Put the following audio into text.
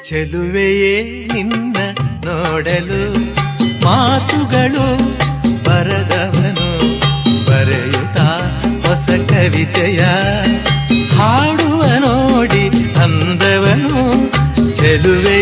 ಚೆಲುವೆಯೇ ನಿನ್ನ ನೋಡಲು ಮಾತುಗಳು ಬರದವನು ಬರೆಯುತ್ತಾ ಹೊಸ ಕವಿತೆಯ ಹಾಡುವ ನೋಡಿ ಅಂದವನು ಚೆಲುವೆ